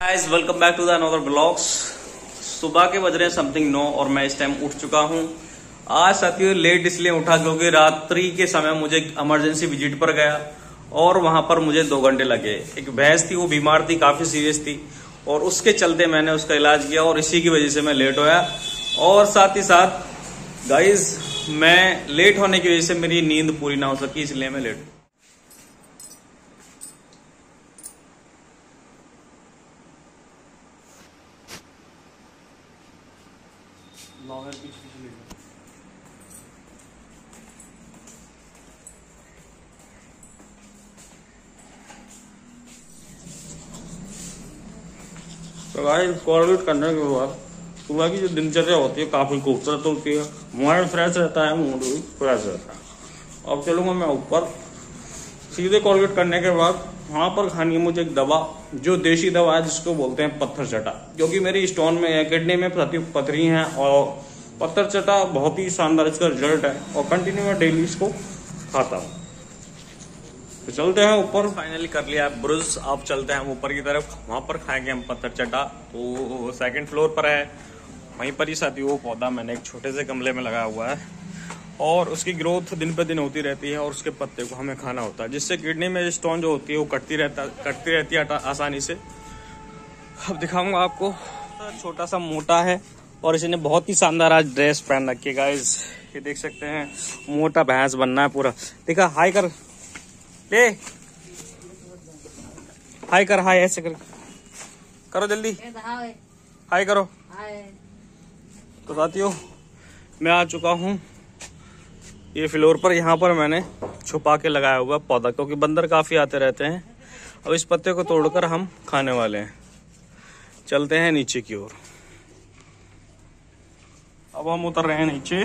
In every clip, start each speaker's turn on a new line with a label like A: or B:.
A: Guys welcome back to the another blogs. सुबह के बज रहे हैं समथिंग 9 और मैं इस टाइम उठ चुका हूं। आज साथियों लेट इसलिए उठा क्योंकि रात्रि के समय मुझे इमरजेंसी विजिट पर गया और वहां पर मुझे 2 घंटे लगे। एक भैंस थी, वो बीमार थी, काफी सीरियस थी और उसके चलते मैंने उसका इलाज किया और इसी की वजह से मैं लेट होया। और साथ ही साथ गाइज मैं लेट होने की वजह से मेरी नींद पूरी ना हो सकी, इसलिए मैं लेट। तो गाइस कॉर्डिनेट करने के बाद सुबह की जो दिनचर्या होती है काफी खूबसूरत होती है, माइंड फ्रेश रहता है, मूड भी फ्रेश रहता है। अब चलूंगा मैं ऊपर। सीधे कॉर्डिनेट करने के बाद वहां पर खानी है मुझे एक दवा, जो देशी दवा है जिसको बोलते हैं पत्थर चटा, क्योंकि मेरी स्टोन में है, किडनी में पथरी है और पत्थर चटा बहुत ही शानदार इसका रिजल्ट है और कंटिन्यू मैं डेली इसको खाता हूँ। तो चलते हैं ऊपर। फाइनली कर लिया ब्रुश, अब चलते हैं हम ऊपर की तरफ, वहां पर खाएंगे हम पत्थर चटा। तो 2nd फ्लोर पर है, वहीं पर ही साथी वो पौधा मैंने एक छोटे से गमले में लगाया हुआ है और उसकी ग्रोथ दिन पे दिन होती रहती है और उसके पत्ते को हमें खाना होता है, जिससे किडनी में स्टोन जो होती है वो कटती रहती है आसानी से। अब दिखाऊंगा आपको। छोटा सा मोटा है और इसने बहुत ही शानदार आज ड्रेस पहन रखी है गाइस, ये देख सकते हैं। मोटा भैंस बनना है पूरा। देखा, हाई कर ले, हाई कर, हाई ऐसे कर, करो जल्दी, हाई करो। तो साथियों मैं आ चुका हूँ ये फ्लोर पर। यहाँ पर मैंने छुपा के लगाया हुआ पौधा, क्योंकि बंदर काफी आते रहते हैं। अब इस पत्ते को तोड़कर हम खाने वाले हैं। चलते हैं नीचे की ओर। अब हम उतर रहे हैं नीचे,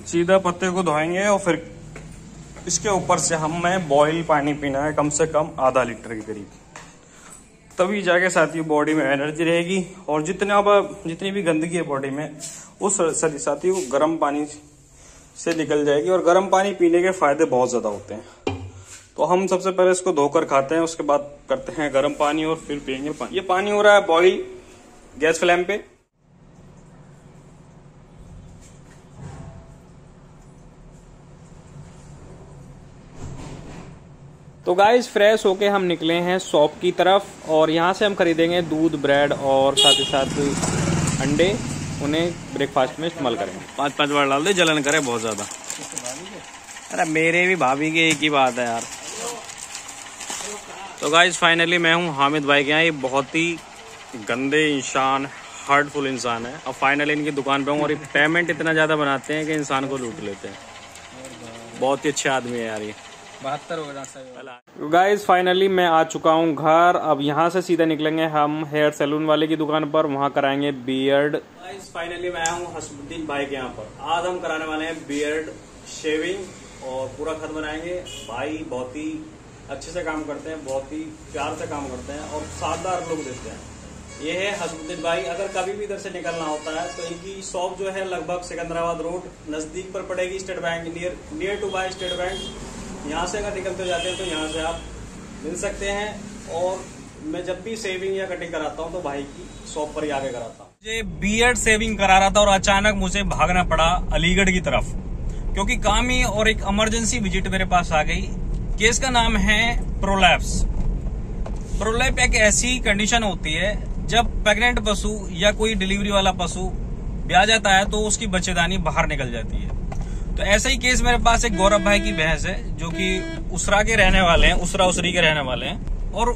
A: सीधा पत्ते को धोएंगे और फिर इसके ऊपर से हमें बॉयल पानी पीना है, कम से कम आधा लीटर के करीब। तभी जाके साथियों बॉडी में एनर्जी रहेगी और जितनी भी गंदगी है बॉडी में उस साथियों गर्म पानी से निकल जाएगी। और गर्म पानी पीने के फायदे बहुत ज्यादा होते हैं। तो हम सबसे पहले इसको धोकर खाते हैं, उसके बाद करते हैं गर्म पानी और फिर पियेंगे पानी। ये पानी हो रहा है बॉयल गैस फ्लेम पे। तो गाइस फ्रेश होके हम निकले हैं शॉप की तरफ और यहाँ से हम खरीदेंगे दूध, ब्रेड और साथ ही साथ अंडे। उन्हें ब्रेकफास्ट में इस्तेमाल करेंगे। 5-5 बार डाल दे, जलन करे बहुत ज्यादा। अरे मेरे भी भाभी के एक ही बात है यार। तो गाइस फाइनली मैं हूँ हामिद भाई के यहाँ। ये बहुत ही गंदे इंसान, हार्टफुल इंसान है। अब फाइनली इनकी दुकान पे हूँ और ये पेमेंट इतना ज्यादा बनाते हैं कि इंसान को लूट लेते हैं। बहुत ही अच्छे आदमी है यार ये। 72 होगा। गाइस फाइनली मैं आ चुका हूँ घर। अब यहाँ से सीधा निकलेंगे हम हेयर सैलून वाले की दुकान पर, वहाँ कराएंगे बियर्ड। गाइस फाइनली मैं आया हूँ हसमुद्दीन भाई के यहाँ पर। आज हम कराने वाले हैं बियर्ड शेविंग और पूरा खत बनाएंगे। भाई बहुत ही अच्छे से काम करते हैं, बहुत ही प्यार से काम करते हैं और शानदार लुक देते हैं। ये है हसमुद्दीन भाई। अगर कभी भी इधर से निकलना होता है तो इनकी शॉप जो है लगभग सिकंदराबाद रोड नजदीक पर पड़ेगी, state bank near to by state bank. यहाँ से अगर निकलते जाते हैं तो यहाँ से आप मिल सकते हैं। और मैं जब भी शेविंग या कटिंग कराता हूँ तो भाई की शॉप पर ही आगे कराता हूँ। मुझे बियर्ड शेविंग करा रहा था और अचानक मुझे भागना पड़ा अलीगढ़ की तरफ, क्योंकि काम ही और एक इमरजेंसी विजिट मेरे पास आ गई। केस का नाम है प्रोलैप्स। प्रोलैप एक ऐसी कंडीशन होती है जब प्रेग्नेंट पशु या कोई डिलीवरी वाला पशु ब्याह जाता है तो उसकी बच्चेदानी बाहर निकल जाती है। तो ऐसा ही केस मेरे पास एक गौरव भाई की भैंस है, जो कि उसरा के रहने वाले हैं, उसरा उसरी के रहने वाले हैं। और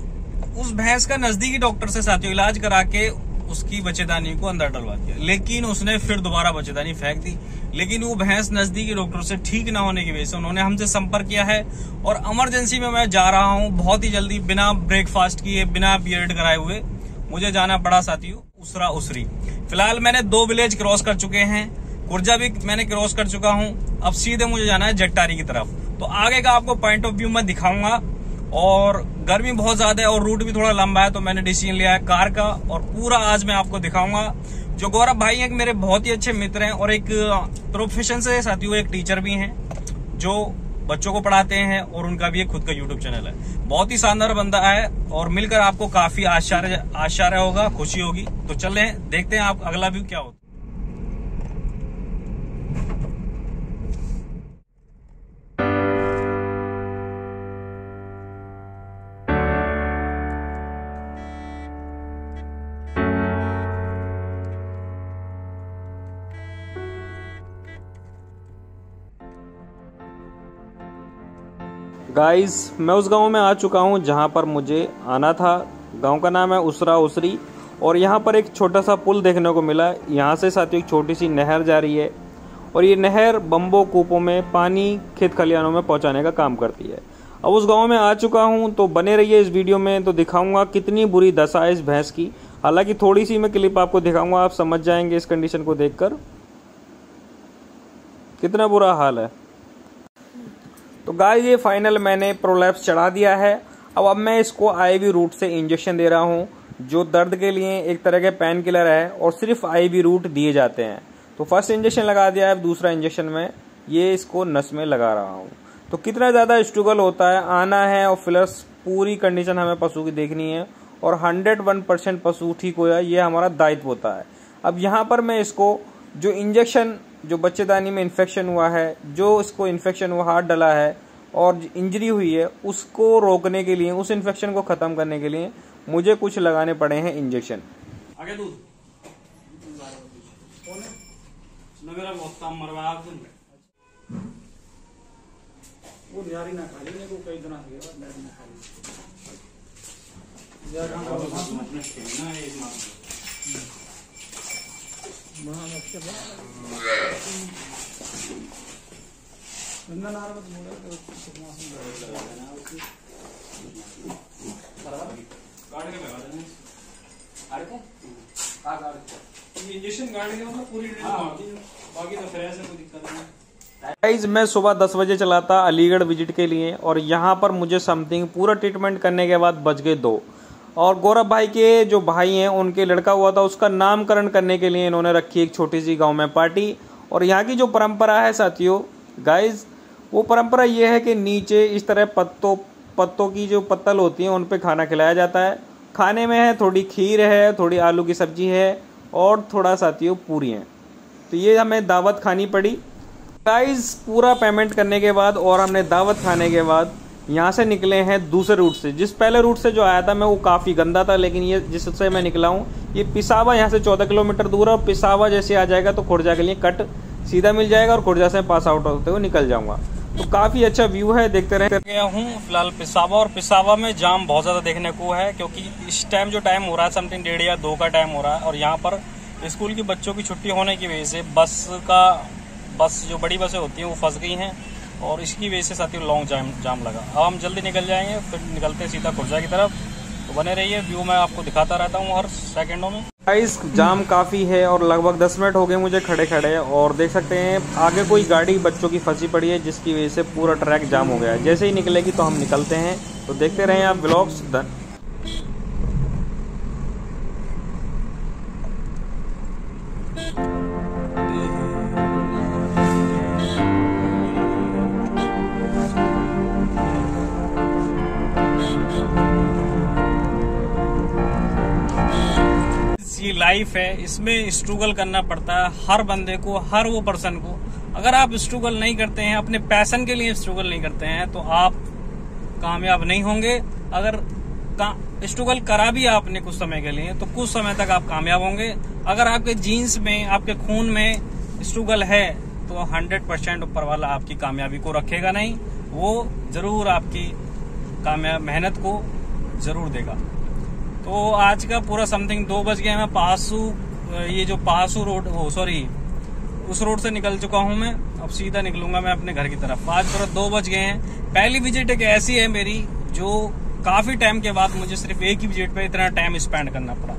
A: उस भैंस का नजदीकी डॉक्टर से साथियों इलाज करा के उसकी बच्चेदानी को अंदर डलवा दिया, लेकिन उसने फिर दोबारा बच्चेदानी फेंक दी। लेकिन वो भैंस नजदीकी डॉक्टर से ठीक ना होने की वजह से उन्होंने हमसे संपर्क किया है और इमरजेंसी में मैं जा रहा हूँ बहुत ही जल्दी, बिना ब्रेकफास्ट किए, बिना बियर्ड कराए हुए मुझे जाना पड़ा साथियों उसरा उसरी। फिलहाल मैंने 2 विलेज क्रॉस कर चुके हैं, कुर्जा भी मैंने क्रॉस कर चुका हूँ। अब सीधे मुझे जाना है जट्टारी की तरफ। तो आगे का आपको पॉइंट ऑफ व्यू मैं दिखाऊंगा। और गर्मी बहुत ज्यादा है और रूट भी थोड़ा लंबा है, तो मैंने डिसीजन लिया है कार का और पूरा आज मैं आपको दिखाऊंगा। जो गौरव भाई हैं मेरे बहुत ही अच्छे मित्र हैं और एक प्रोफेशन से साथियों एक टीचर भी हैं, जो बच्चों को पढ़ाते हैं और उनका भी एक खुद का यूट्यूब चैनल है। बहुत ही शानदार बंदा है और मिलकर आपको काफी आश्चर्य होगा, खुशी होगी। तो चल रहे हैं, देखते हैं आप अगला व्यू क्या होता है। गाइस, मैं उस गांव में आ चुका हूं जहां पर मुझे आना था। गांव का नाम है उसरा उसरी और यहां पर एक छोटा सा पुल देखने को मिला। यहां से साथियों एक छोटी सी नहर जा रही है और ये नहर बम्बो कूपों में पानी खेत खलिहानों में पहुंचाने का काम करती है। अब उस गांव में आ चुका हूं तो बने रहिए इस वीडियो में, तो दिखाऊंगा कितनी बुरी दशा है इस भैंस की। हालांकि थोड़ी सी मैं क्लिप आपको दिखाऊंगा, आप समझ जाएंगे इस कंडीशन को देखकर कितना बुरा हाल है। तो गाइस, ये फाइनल मैंने प्रोलैप्स चढ़ा दिया है। अब मैं इसको आईवी रूट से इंजेक्शन दे रहा हूँ, जो दर्द के लिए एक तरह के पेन किलर है और सिर्फ आईवी रूट दिए जाते हैं। तो फर्स्ट इंजेक्शन लगा दिया है, दूसरा इंजेक्शन में ये इसको नस में लगा रहा हूँ। तो कितना ज़्यादा स्ट्रगल होता है, आना है और प्लस पूरी कंडीशन हमें पशु की देखनी है और 101% पशु ठीक हो जाए, ये हमारा दायित्व होता है। अब यहाँ पर मैं इसको जो इंजेक्शन जो बच्चेदानी में इन्फेक्शन हुआ है, जो इसको इन्फेक्शन हुआ हाथ डला है और इंजरी हुई है, उसको रोकने के लिए, उस इन्फेक्शन को खत्म करने के लिए मुझे कुछ लगाने पड़े हैं इंजेक्शन। आगे दूध मेरा बहुत काम मरवा वो यारी ना खा लेने को कई दिना गाइस, मैं सुबह 10 बजे चला था अलीगढ़ विजिट के लिए और यहाँ पर मुझे समथिंग पूरा ट्रीटमेंट करने के बाद बज गए 2। और गौरव भाई के जो भाई हैं उनके लड़का हुआ था, उसका नामकरण करने के लिए इन्होंने रखी एक छोटी सी गांव में पार्टी। और यहाँ की जो परंपरा है साथियों गाइस, वो परंपरा ये है कि नीचे इस तरह पत्तों की जो पत्तल होती हैं उन पे खाना खिलाया जाता है। खाने में है थोड़ी खीर है, थोड़ी आलू की सब्जी है और थोड़ा साथियों पूरी है। तो ये हमें दावत खानी पड़ी गाइस। पूरा पेमेंट करने के बाद और हमने दावत खाने के बाद यहाँ से निकले हैं दूसरे रूट से। जिस पहले रूट से जो आया था मैं वो काफ़ी गंदा था, लेकिन ये जिससे मैं निकला हूँ ये पिसावा यहाँ से 14 किलोमीटर दूर है। और पिसावा जैसे आ जाएगा तो खुर्जा के लिए कट सीधा मिल जाएगा और खुर्जा से पास आउट होते हुए निकल जाऊंगा। तो काफ़ी अच्छा व्यू है, देखते रहे। गया हूँ फिलहाल पिसावा और पिसावा में जाम बहुत ज़्यादा देखने को है, क्योंकि इस टाइम जो टाइम हो रहा है समथिंग 1:30 या 2 का टाइम हो रहा है और यहाँ पर स्कूल की बच्चों की छुट्टी होने की वजह से बस जो बड़ी बसें होती हैं वो फंस गई हैं और इसकी वजह से साथियों लॉन्ग जाम लगा। अब हम जल्दी निकल जाएंगे, फिर निकलते हैं सीधा खुर्जा की तरफ। तो बने रहिए, व्यू मैं आपको दिखाता रहता हूँ हर सेकंडों में। गाइस, जाम काफ़ी है और लगभग 10 मिनट हो गए मुझे खड़े खड़े और देख सकते हैं आगे कोई गाड़ी बच्चों की फंसी पड़ी है, जिसकी वजह से पूरा ट्रैक जाम हो गया है। जैसे ही निकलेगी तो हम निकलते हैं, तो देखते रहें आप व्लॉग्स। डन। ये लाइफ है, इसमें स्ट्रगल करना पड़ता है हर बंदे को, हर वो पर्सन को। अगर आप स्ट्रगल नहीं करते हैं, अपने पैशन के लिए स्ट्रगल नहीं करते हैं, तो आप कामयाब नहीं होंगे। अगर स्ट्रगल करा भी आपने कुछ समय के लिए, तो कुछ समय तक आप कामयाब होंगे। अगर आपके जीन्स में, आपके खून में स्ट्रगल है, तो 100% ऊपर वाला आपकी कामयाबी को रखेगा नहीं, वो जरूर आपकी मेहनत को जरूर देगा। तो आज का पूरा समथिंग 2 बज गया। मैं ये जो पहासू रोड उस रोड से निकल चुका हूं मैं। अब सीधा निकलूंगा मैं अपने घर की तरफ। आज पूरा 2 बज गए हैं। पहली विजिट एक ऐसी है मेरी जो काफी टाइम के बाद मुझे सिर्फ एक ही विजिट पे इतना टाइम स्पेंड करना पड़ा।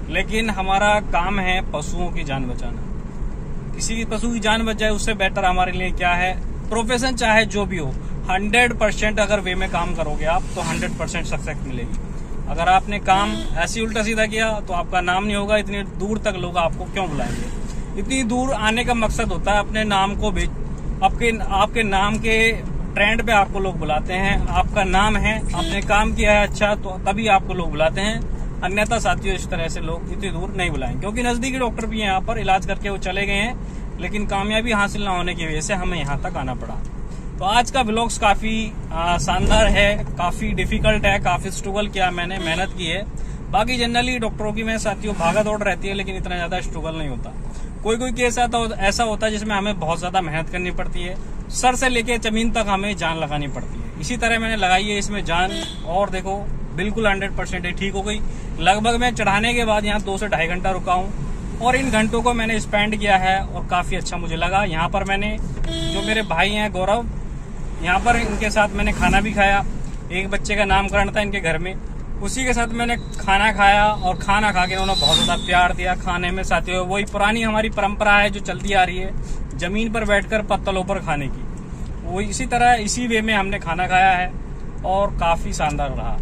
A: लेकिन हमारा काम है पशुओं की जान बचाना। किसी की पशु की जान बच जाए उससे बेटर हमारे लिए क्या है। प्रोफेशन चाहे जो भी हो, 100% अगर वे में काम करोगे आप, तो 100% सक्सेस मिलेगी। अगर आपने काम ऐसे उल्टा सीधा किया तो आपका नाम नहीं होगा। इतनी दूर तक लोग आपको क्यों बुलाएंगे। इतनी दूर आने का मकसद होता है अपने नाम को आपके नाम के
B: ट्रेंड पे आपको लोग बुलाते हैं, आपका नाम है, आपने काम किया है अच्छा, तो तभी आपको लोग बुलाते हैं। अन्यथा साथियों इस तरह से लोग इतनी दूर नहीं बुलाएंगे, क्योंकि नजदीकी डॉक्टर भी यहाँ पर इलाज करके वो चले गए हैं, लेकिन कामयाबी हासिल ना होने की वजह से हमें यहाँ तक आना पड़ा। तो आज का व्लॉग्स काफी शानदार है, काफी डिफिकल्ट है, काफी स्ट्रगल किया मैंने, मेहनत की है। बाकी जनरली डॉक्टरों की में साथियों भागा दौड़ रहती है, लेकिन इतना ज्यादा स्ट्रगल नहीं होता। कोई कोई केस ऐसा होता है जिसमें हमें बहुत ज्यादा मेहनत करनी पड़ती है, सर से लेके जमीन तक हमें जान लगानी पड़ती है। इसी तरह मैंने लगाई है इसमें जान, और देखो बिल्कुल 100% ठीक हो गई। लगभग मैं चढ़ाने के बाद यहाँ 2 से 2.5 घंटा रुका हूँ, और इन घंटों को मैंने स्पेंड किया है और काफी अच्छा मुझे लगा। यहाँ पर मैंने जो मेरे भाई हैं गौरव, यहाँ पर इनके साथ मैंने खाना भी खाया। एक बच्चे का नामकरण था इनके घर में, उसी के साथ मैंने खाना खाया, और खाना खा के उन्होंने बहुत ज्यादा प्यार दिया। खाने में साथियों वही पुरानी हमारी परंपरा है जो चलती आ रही है, जमीन पर बैठकर पत्तलों पर खाने की, वो इसी तरह इसी वे में हमने खाना खाया है और काफी शानदार रहा।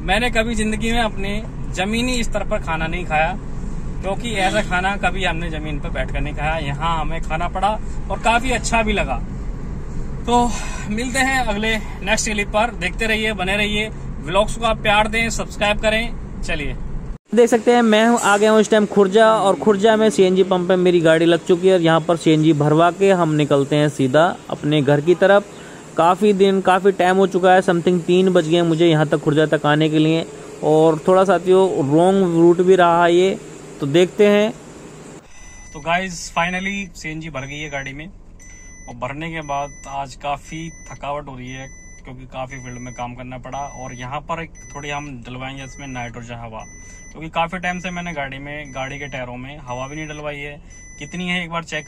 B: मैंने कभी जिंदगी में अपने जमीनी स्तर पर खाना नहीं खाया, क्योंकि ऐसा खाना कभी हमने जमीन पर बैठकर नहीं खाया। यहाँ हमें खाना पड़ा और काफी अच्छा भी लगा। तो मिलते हैं अगले नेक्स्ट क्लिप पर, देखते रहिए, बने रहिए, व्लॉग्स को आप प्यार दें, सब्सक्राइब करें। चलिए
C: देख सकते हैं मैं आ गया हूँ इस टाइम खुर्जा, और खुर्जा में सीएनजी पंप पे मेरी गाड़ी लग चुकी है। यहाँ पर सीएनजी भरवा के हम निकलते हैं सीधा अपने घर की तरफ। काफ़ी टाइम हो चुका है, समथिंग 3 बज गए मुझे यहाँ तक खुर्जा तक आने के लिए, और थोड़ा साथियों रॉन्ग रूट भी रहा ये, तो देखते हैं।
B: तो गाइज फाइनली सीएनजी भर गई है गाड़ी में, और भरने के बाद आज काफ़ी थकावट हो रही है, क्योंकि काफ़ी फील्ड में काम करना पड़ा। और यहाँ पर एक थोड़ी हम डलवाएंगे इसमें नाइट्रोजन हवा, क्योंकि काफ़ी टाइम से मैंने गाड़ी के टायरों में हवा भी नहीं डलवाई है। कितनी है एक बार चेक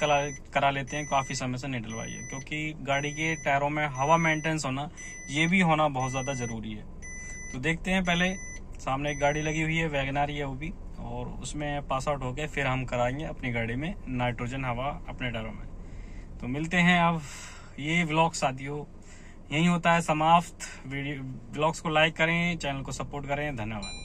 B: करा लेते हैं, काफ़ी समय से नहीं डलवाई है, क्योंकि गाड़ी के टायरों में हवा मेंटेनेंस होना, ये भी होना बहुत ज़्यादा ज़रूरी है। तो देखते हैं, पहले सामने एक गाड़ी लगी हुई है, वैगनार है वो भी, और उसमें पास आउट होके फिर हम कराएंगे अपनी गाड़ी में नाइट्रोजन हवा अपने टायरों में। तो मिलते हैं अब। ये व्लॉग साथियों यही होता है समाप्त। व्लॉग्स को लाइक करें, चैनल को सपोर्ट करें। धन्यवाद।